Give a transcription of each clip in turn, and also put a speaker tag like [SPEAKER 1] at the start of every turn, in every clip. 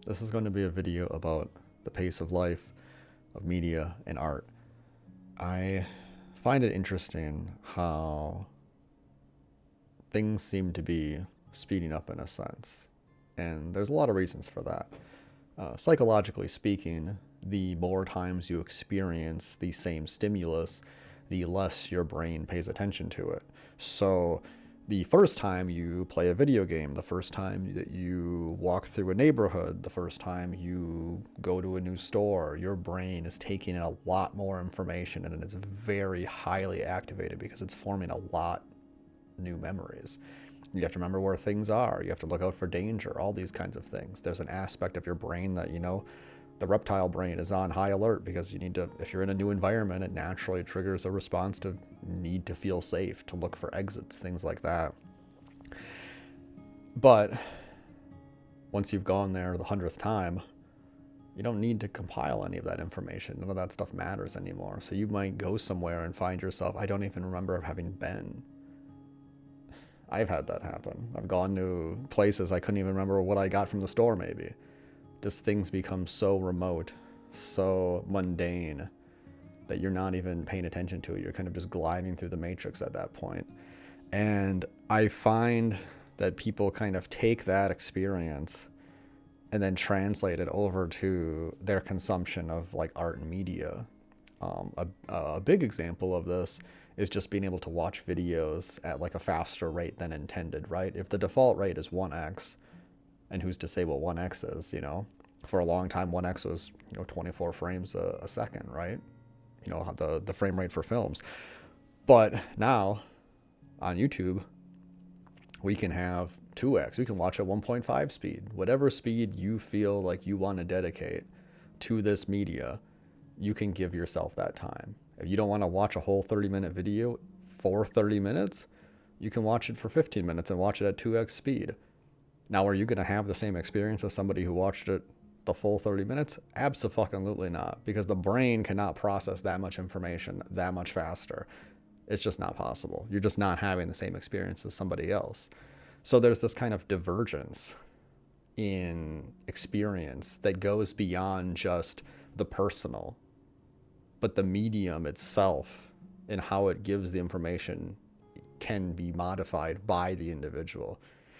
[SPEAKER 1] This is going to be a video about the pace of life, of media, and art. I find it interesting how things seem to be speeding up in a sense. And there's a lot of reasons for that. Psychologically speaking, the more times you experience the same stimulus, the less your brain pays attention to it. So, the first time you play a video game, the first time that you walk through a neighborhood, the first time you go to a new store, your brain is taking in a lot more information and it's very highly activated because it's forming a lot new memories. You have to remember where things are. You have to look out for danger, all these kinds of things. There's an aspect of your brain that, the reptile brain is on high alert because you need to, if you're in a new environment, it naturally triggers a response to need to feel safe, to look for exits, things like that. But once you've gone there the 100th time, you don't need to compile any of that information. None of that stuff matters anymore. So you might go somewhere and find yourself, I don't even remember having been. I've had that happen. I've gone to places I couldn't even remember what I got from the store, maybe. Just things become so remote, so mundane, that you're not even paying attention to it. You're kind of just gliding through the matrix at that point. And I find that people kind of take that experience and then translate it over to their consumption of like art and media. A big example of this is just being able to watch videos at like a faster rate than intended, right? If the default rate is 1x, and who's to say what 1x is, For a long time, 1x was, 24 frames a second, right? The frame rate for films. But now, on YouTube, we can have 2x. We can watch at 1.5 speed. Whatever speed you feel like you want to dedicate to this media, you can give yourself that time. If you don't want to watch a whole 30-minute video for 30 minutes, you can watch it for 15 minutes and watch it at 2x speed. Now, are you going to have the same experience as somebody who watched it the full 30 minutes? Absolutely not, because the brain cannot process that much information that much faster. It's just not possible. You're just not having the same experience as somebody else. So there's this kind of divergence in experience that goes beyond just the personal, but the medium itself and how it gives the information can be modified by the individual.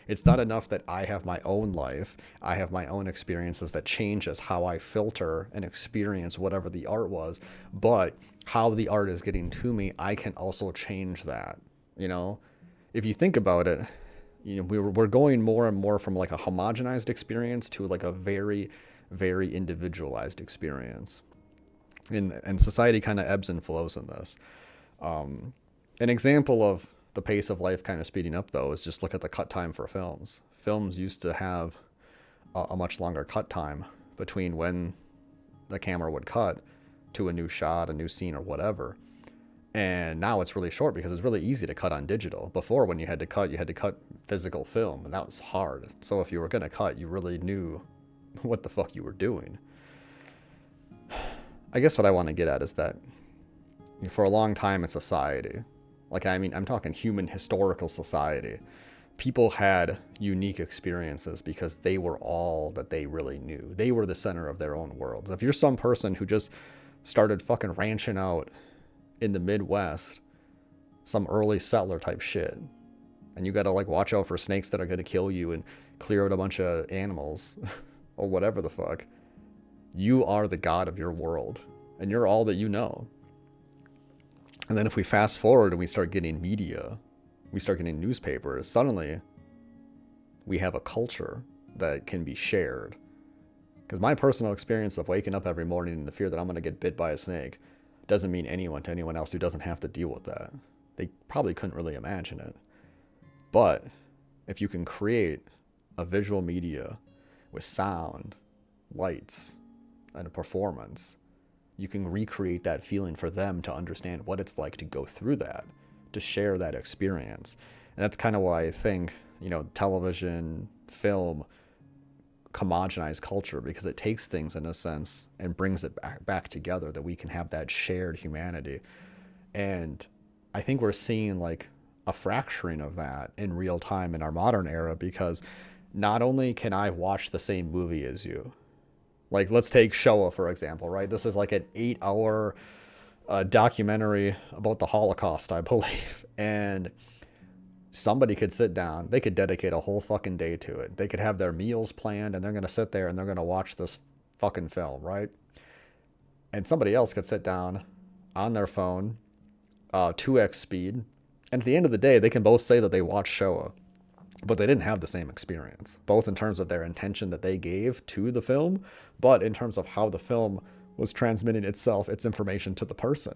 [SPEAKER 1] It's not enough that I have my own life, I have my own experiences that changes how I filter and experience whatever the art was, but how the art is getting to me, I can also change that. If you think about it, we're going more and more from like a homogenized experience to like a very, very individualized experience. And society kind of ebbs and flows in this. An example of the pace of life kind of speeding up, though, is just look at the cut time for films. Films used to have a much longer cut time between when the camera would cut to a new shot, a new scene, or whatever. And now it's really short because it's really easy to cut on digital. Before, when you had to cut physical film, and that was hard. So if you were going to cut, you really knew what the fuck you were doing. I guess what I want to get at is that for a long time in society, I'm talking human historical society, people had unique experiences because they were all that they really knew. They were the center of their own worlds. If you're some person who just started fucking ranching out in the Midwest, some early settler type shit, and you gotta like watch out for snakes that are gonna kill you and clear out a bunch of animals or whatever the fuck, you are the god of your world and you're all that you know. And then if we fast forward and we start getting media, we start getting newspapers, suddenly we have a culture that can be shared. Because my personal experience of waking up every morning in the fear that I'm going to get bit by a snake doesn't mean anyone to anyone else who doesn't have to deal with that. They probably couldn't really imagine it. But if you can create a visual media with sound, lights, and a performance, you can recreate that feeling for them to understand what it's like to go through that, to share that experience. And that's kind of why I think, television, film, homogenize culture, because it takes things in a sense and brings it back together, that we can have that shared humanity. And I think we're seeing like a fracturing of that in real time in our modern era, because not only can I watch the same movie as you, like let's take Showa for example, right? This is like an 8 hour documentary about the Holocaust, I believe. And somebody could sit down, they could dedicate a whole fucking day to it. They could have their meals planned and they're going to sit there and they're going to watch this fucking film, right? And somebody else could sit down on their phone, 2x speed. And at the end of the day, they can both say that they watched Showa, but they didn't have the same experience, both in terms of their intention that they gave to the film, but in terms of how the film was transmitting itself, its information to the person.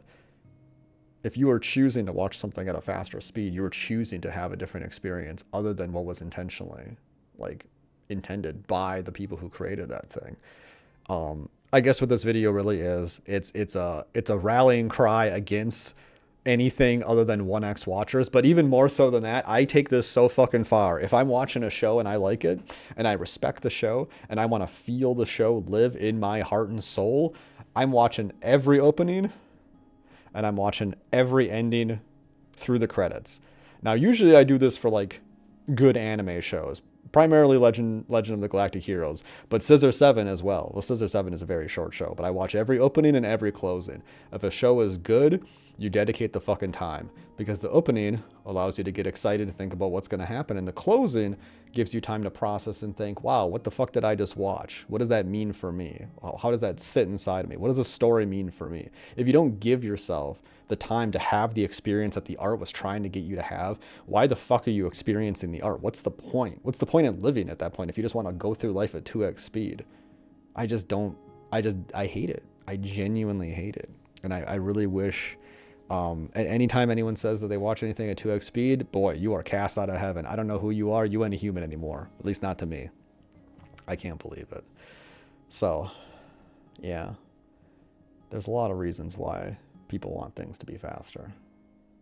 [SPEAKER 1] If you were choosing to watch something at a faster speed, you were choosing to have a different experience other than what was intentionally, like, intended by the people who created that thing. I guess what this video really is, it's a rallying cry against anything other than 1x watchers. But even more so than that, I take this so fucking far. If I'm watching a show and I like it and I respect the show and I want to feel the show live in my heart and soul, I'm watching every opening and I'm watching every ending through the credits. Now, usually I do this for like good anime shows, primarily Legend of the Galactic Heroes, but Scissor 7 as well. Well, Scissor 7 is a very short show, but I watch every opening and every closing. If a show is good, you dedicate the fucking time, because the opening allows you to get excited and think about what's going to happen, and the closing gives you time to process and think, wow, what the fuck did I just watch? What does that mean for me? How does that sit inside of me? What does a story mean for me? If you don't give yourself the time to have the experience that the art was trying to get you to have, why the fuck are you experiencing the art? What's the point? What's the point in living at that point if you just want to go through life at 2x speed? I hate it. I genuinely hate it. And I really wish, at any time anyone says that they watch anything at 2x speed, boy, you are cast out of heaven. I don't know who you are. You ain't a human anymore. At least not to me. I can't believe it. So, yeah. There's a lot of reasons why people want things to be faster.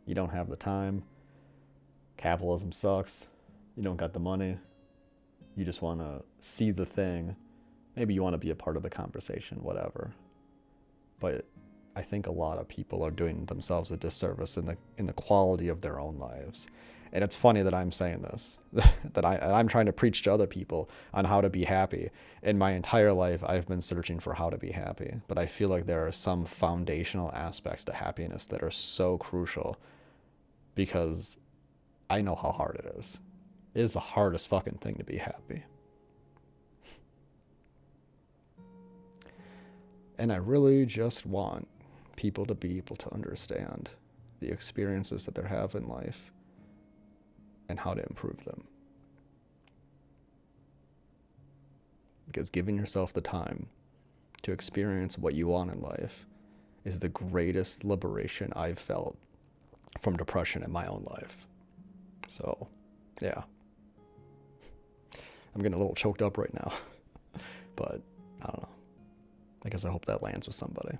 [SPEAKER 1] You don't have the time. Capitalism sucks. You don't got the money. You just want to see the thing. Maybe you want to be a part of the conversation, whatever. But I think a lot of people are doing themselves a disservice in the quality of their own lives. And it's funny that I'm saying this, that I'm trying to preach to other people on how to be happy. In my entire life, I've been searching for how to be happy. But I feel like there are some foundational aspects to happiness that are so crucial, because I know how hard it is. It is the hardest fucking thing to be happy. And I really just want people to be able to understand the experiences that they have in life and how to improve them. Because giving yourself the time to experience what you want in life is the greatest liberation I've felt from depression in my own life. So, yeah. I'm getting a little choked up right now. But, I don't know. I guess I hope that lands with somebody.